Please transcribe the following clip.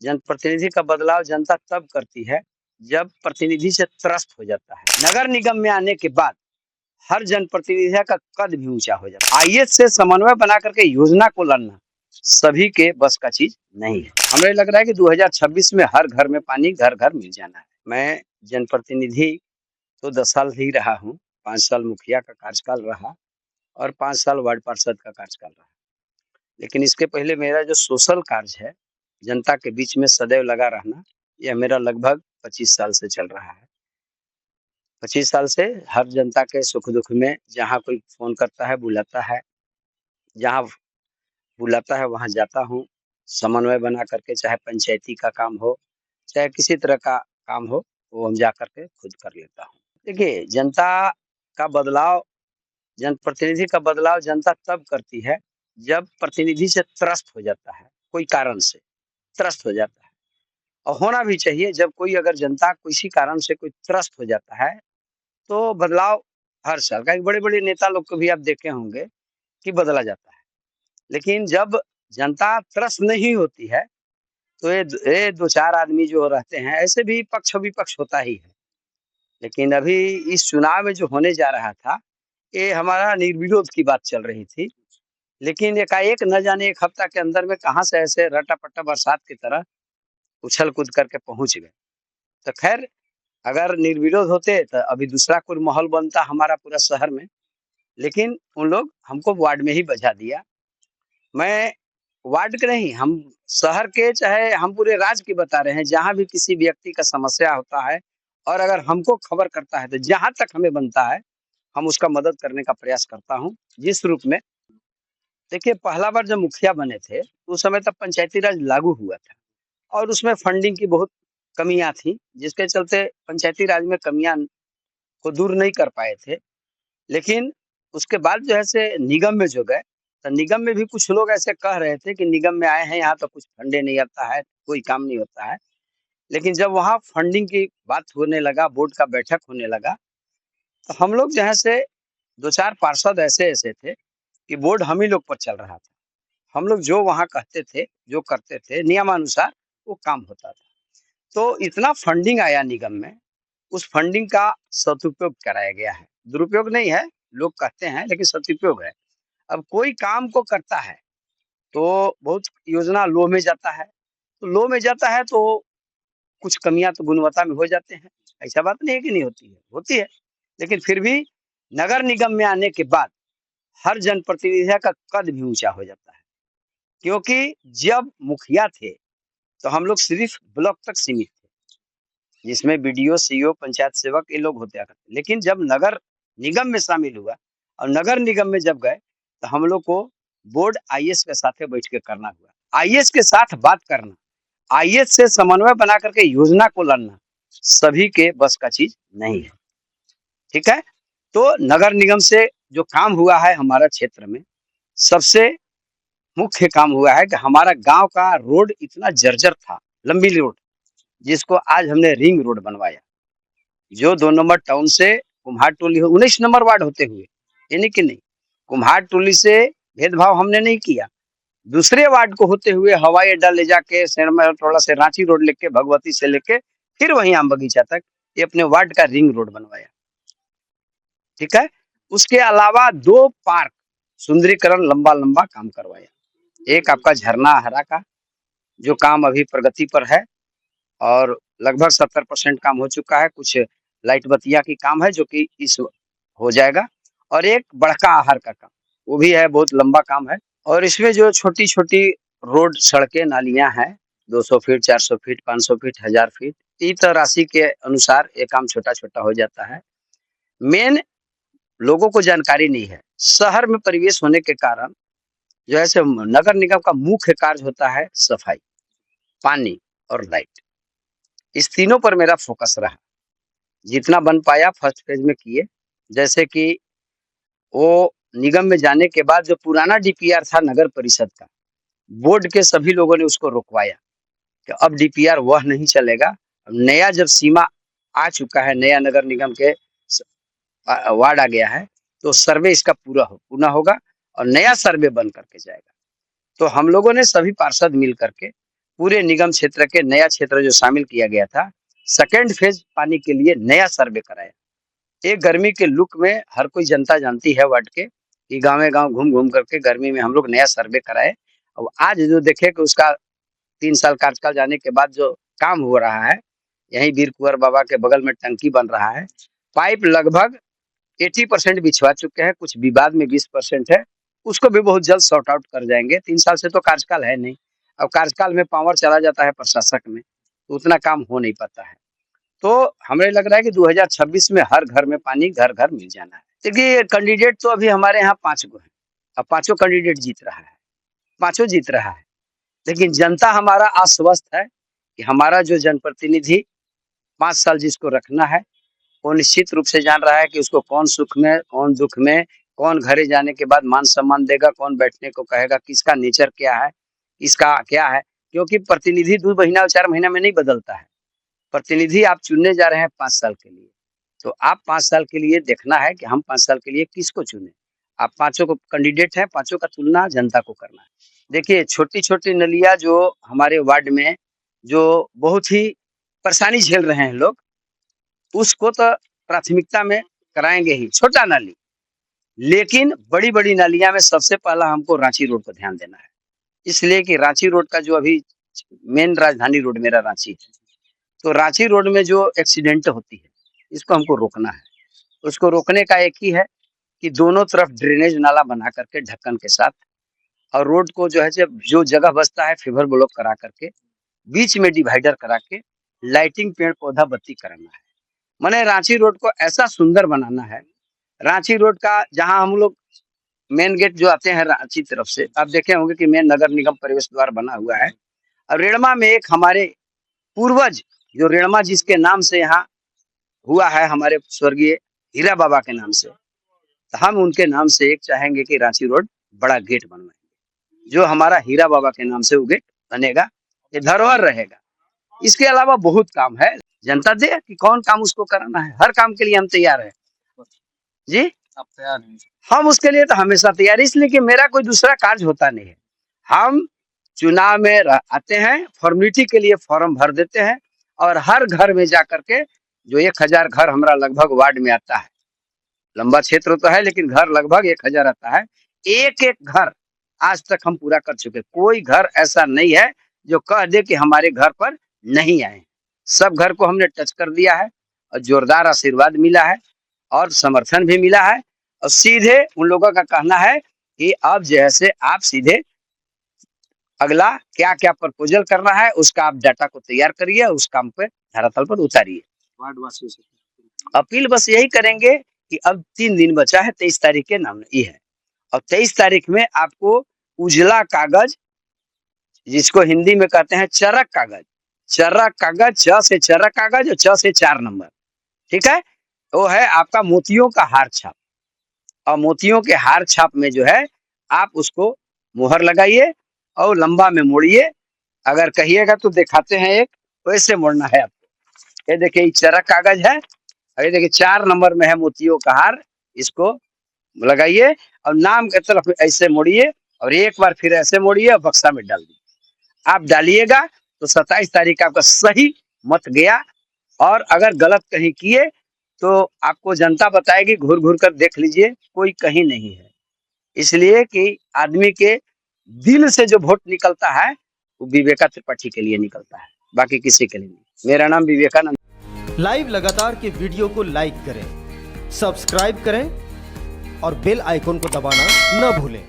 जनप्रतिनिधि का बदलाव जनता तब करती है जब प्रतिनिधि से त्रस्त हो जाता है। नगर निगम में आने के बाद हर जनप्रतिनिधि का कद भी ऊंचा हो जाता है। आईएएस से समन्वय बना करके योजना को लाना सभी के बस का चीज नहीं है। हमें लग रहा है कि 2026 में हर घर में पानी घर घर मिल जाना है। मैं जनप्रतिनिधि तो 10 साल ही रहा हूँ, 5 साल मुखिया का कार्यकाल रहा और 5 साल वार्ड पार्षद का कार्यकाल रहा। लेकिन इसके पहले मेरा जो सोशल कार्य है, जनता के बीच में सदैव लगा रहना, यह मेरा लगभग 25 साल से चल रहा है। 25 साल से हर जनता के सुख दुख में जहाँ कोई फोन करता है, बुलाता है, जहाँ बुलाता है वहाँ जाता हूँ, समन्वय बना करके, चाहे पंचायती का काम हो, चाहे किसी तरह का काम हो, वो हम जा करके खुद कर लेता हूँ। देखिए, जनप्रतिनिधि का बदलाव जनता तब करती है जब प्रतिनिधि से त्रस्त हो जाता है, कोई कारण से त्रस्त हो जाता है। और होना भी चाहिए, जब कोई अगर जनता किसी कारण से कोई त्रस्त हो जाता है तो बदलाव हर साल का, बड़े बड़े नेता लोग को भी आप देखे होंगे कि बदला जाता है। लेकिन जब जनता त्रस्त नहीं होती है तो ये दो चार आदमी जो रहते हैं, ऐसे भी पक्ष विपक्ष होता ही है। लेकिन अभी इस चुनाव में जो होने जा रहा था, ये हमारा निर्विरोध की बात चल रही थी। लेकिन एकाएक न जाने 1 हफ्ता के अंदर में कहाँ से ऐसे रटा-पटा बरसात की तरह उछल कूद करके पहुंच गए। तो खैर, अगर निर्विरोध होते तो अभी दूसरा कोई माहौल बनता हमारा पूरा शहर में। लेकिन उन लोग हमको वार्ड में ही बजा दिया। मैं वार्ड के नहीं, हम शहर के, चाहे हम पूरे राज्य की बता रहे हैं, जहाँ भी किसी व्यक्ति का समस्या होता है और अगर हमको खबर करता है तो जहाँ तक हमें बनता है हम उसका मदद करने का प्रयास करता हूँ। जिस रूप में, देखिए, पहला बार जब मुखिया बने थे उस समय तब पंचायती राज लागू हुआ था और उसमें फंडिंग की बहुत कमियां थी, जिसके चलते पंचायती राज में कमियां को दूर नहीं कर पाए थे। लेकिन उसके बाद जो है से निगम में जो गए, तो निगम में भी कुछ लोग ऐसे कह रहे थे कि निगम में आए हैं, यहाँ तो कुछ फंडे नहीं आता है, कोई काम नहीं होता है। लेकिन जब वहाँ फंडिंग की बात होने लगा, बोर्ड का बैठक होने लगा, तो हम लोग जो है से 2-4 पार्षद ऐसे थे कि बोर्ड हम ही लोग पर चल रहा था। हम लोग जो वहाँ कहते थे, जो करते थे नियमानुसार, वो काम होता था। तो इतना फंडिंग आया निगम में, उस फंडिंग का सदुपयोग कराया गया है। दुरुपयोग नहीं है, लोग कहते हैं, लेकिन सदुपयोग है। अब कोई काम को करता है तो बहुत योजना लो में जाता है, तो लो में जाता है तो कुछ कमियां तो गुणवत्ता में हो जाते हैं। ऐसा बात नहीं है कि नहीं होती है, होती है। लेकिन फिर भी नगर निगम में आने के बाद हर जनप्रतिनिधि का कद भी ऊंचा हो जाता है। क्योंकि जब मुखिया थे तो हम लोग सिर्फ ब्लॉक तक सीमित थे, जिसमें बीडीओ, सीईओ, पंचायत सेवक ये लोग होते करते। लेकिन जब नगर निगम में शामिल हुआ और नगर निगम में जब गए तो हम लोग को बोर्ड आईएएस के साथ बैठ के करना हुआ। आईएएस के साथ बात करना, आईएएस से समन्वय बना करके योजना को लाना सभी के बस का चीज नहीं है। ठीक है, तो नगर निगम से जो काम हुआ है हमारा क्षेत्र में, सबसे मुख्य काम हुआ है कि हमारा गांव का रोड इतना जर्जर था, लंबी रोड, जिसको आज हमने रिंग रोड बनवाया। जो 2 नंबर टाउन से कुम्हार टोली 19 नंबर वार्ड होते हुए, यानी कि नहीं, कुम्हार टोली से भेदभाव हमने नहीं किया। दूसरे वार्ड को होते हुए हवाई अड्डा ले जाके थोड़ा से रांची रोड लेके, भगवती से लेके फिर वहीं आम बगीचा तक, ये अपने वार्ड का रिंग रोड बनवाया। ठीक है, उसके अलावा 2 पार्क सुंदरीकरण लंबा लंबा काम करवाया। एक आपका झरना हरा का जो काम अभी प्रगति पर है और लगभग 70% काम हो चुका है। कुछ लाइट बत्तियां की काम है जो कि इस हो जाएगा। और एक बड़का आहार का काम, वो भी है, बहुत लंबा काम है। और इसमें जो छोटी छोटी रोड, सड़कें, नालियां हैं, 200 फीट, 400 फीट, 500 फीट, 1000 फीट, इस राशि के अनुसार ये काम छोटा छोटा हो जाता है। मेन लोगों को जानकारी नहीं है। शहर में परिवेश होने के कारण जो है नगर निगम का मुख्य कार्य होता है सफाई, पानी और लाइट। इस तीनों पर मेरा फोकस रहा। जितना बन पाया फर्स्ट फेज में किए। जैसे कि वो निगम में जाने के बाद जो पुराना डीपीआर था नगर परिषद का, बोर्ड के सभी लोगों ने उसको रोकवाया कि अब डीपीआर वह नहीं चलेगा। अब नया जब सीमा आ चुका है, नया नगर निगम के वार्ड आ गया है, तो सर्वे इसका पूरा होगा और नया सर्वे बन करके जाएगा। तो हम लोगों ने सभी पार्षद मिल करके पूरे निगम क्षेत्र के नया क्षेत्र जो शामिल किया गया था, सेकंड फेज पानी के लिए नया सर्वे कराया। एक गर्मी के लुक में हर कोई जनता जानती है वार्ड के कि गाँव-गाँव घूम-घूम करके गर्मी में हम लोग नया सर्वे कराए। अब आज जो देखे कि उसका 3 साल कार्यकाल जाने के बाद जो काम हो रहा है, यहीं वीर कुँवर बाबा के बगल में टंकी बन रहा है। पाइप लगभग 80% बिछवा चुके हैं, कुछ विवाद में 20% है, उसको भी बहुत जल्द सॉर्ट आउट कर जाएँगे। 3 साल से तो कार्यकाल है नहीं, अब कार्यकाल में पावर चला जाता है प्रशासक में, तो उतना काम हो नहीं पाता है। तो हमें लग रहा है कि 2026 में हर घर में पानी घर-घर मिल जाना है। देखिए कैंडिडेट तो अभी हमारे यहाँ 5 गो हैं, अब पाँचों कैंडिडेट जीत रहा है, पाँचों जीत रहा है। लेकिन जनता हमारा आश्वस्त है कि हमारा जो जनप्रतिनिधि 5 साल जिसको रखना है, वो निश्चित रूप से जान रहा है कि उसको कौन सुख में, कौन दुःख में, कौन घरे जाने के बाद मान-सम्मान देगा, कौन बैठने को कहेगा, किसका नेचर क्या है, किसका क्या है। क्योंकि प्रतिनिधि 2 महीना और 4 महीना में नहीं बदलता है। प्रतिनिधि आप चुनने जा रहे हैं 5 साल के लिए, तो आप 5 साल के लिए देखना है कि हम 5 साल के लिए किसको चुनें। आप पाँचों को कैंडिडेट हैं, पाँचों का तुलना जनता को करना है। देखिए छोटी-छोटी नलियाँ जो हमारे वार्ड में जो बहुत ही परेशानी झेल रहे हैं लोग, उसको तो प्राथमिकता में कराएँगे ही, छोटा नाली। लेकिन बड़ी-बड़ी नालियाँ में सबसे पहला हमको रांची रोड पर ध्यान देना है। इसलिए कि रांची रोड का जो अभी मेन राजधानी रोड मेरा रांची है, तो रांची रोड में जो एक्सीडेंट होती है, इसको हमको रोकना है। उसको रोकने का एक ही है कि दोनों तरफ ड्रेनेज नाला बना करके ढक्कन के साथ और रोड को जो है जब जो जगह बचता है फेवर ब्लॉक करा करके, बीच में डिवाइडर करा के लाइटिंग, पेड़-पौधा, बत्ती कराना है। माने रांची रोड को ऐसा सुंदर बनाना है, रांची रोड का जहाँ हम लोग मेन गेट जो आते हैं रांची तरफ से, आप देखे होंगे कि मेन नगर निगम प्रवेश द्वार बना हुआ है। और रेणमा में एक हमारे पूर्वज जो रेणमा जिसके नाम से यहाँ हुआ है हमारे स्वर्गीय हीरा बाबा के नाम से, तो हम उनके नाम से एक चाहेंगे कि रांची रोड बड़ा गेट बनवाएंगे, जो हमारा हीरा बाबा के नाम से वो गेट बनेगा, ये धरोहर रहेगा। इसके अलावा बहुत काम है, जनता दे कि कौन काम उसको कराना है, हर काम के लिए हम तैयार हैं। जी आप तैयार हैं? हम उसके लिए तो हमेशा तैयार हैं, इसलिए कि मेरा कोई दूसरा कार्य होता नहीं है। हम चुनाव में आते हैं, फॉर्मेलिटी के लिए फॉर्म भर देते हैं और हर घर में जाकर के जो 1000 घर हमारा लगभग वार्ड में आता है, लंबा क्षेत्र तो है लेकिन घर लगभग 1000 आता है। एक-एक घर आज तक हम पूरा कर चुके। कोई घर ऐसा नहीं है जो कह दे कि हमारे घर पर नहीं आए। सब घर को हमने टच कर दिया है और जोरदार आशीर्वाद मिला है और समर्थन भी मिला है और सीधे उन लोगों का कहना है कि अब जैसे आप सीधे अगला क्या-क्या प्रपोजल करना है उसका आप डाटा को तैयार करिए, उस काम पे धरातल पर उतारिए। वार्ड वासियों से अपील बस यही करेंगे कि अब 3 दिन बचा है, 23 तारीख के नाम ये है और 23 तारीख में आपको उजला कागज, जिसको हिंदी में कहते हैं चरक कागज, च से चरक कागज और च से 4 नंबर, ठीक है? वो है आपका मोतियों का हार छाप और मोतियों के हार छाप में जो है आप उसको मुहर लगाइए और लंबा में मोड़िए। अगर कहिएगा तो दिखाते हैं एक, वैसे मोड़ना है आपको। ये देखिए ये चरक कागज है और ये देखिए 4 नंबर में है मोतियों का हार, इसको लगाइए और नाम की तरफ ऐसे मोड़िए और एक बार फिर ऐसे मोड़िए और बक्सा में डाल दीजिए। आप डालिएगा तो 27 तारीख आपका सही मत गया और अगर गलत कहीं किए तो आपको जनता बताएगी, घूर-घूर कर देख लीजिए, कोई कहीं नहीं है। इसलिए कि आदमी के दिल से जो वोट निकलता है वो विवेका त्रिपाठी के लिए निकलता है, बाकी किसी के लिए नहीं। मेरा नाम विवेकानंद। लाइव लगातार के वीडियो को लाइक करें, सब्सक्राइब करें और बेल आइकन को दबाना न भूलें।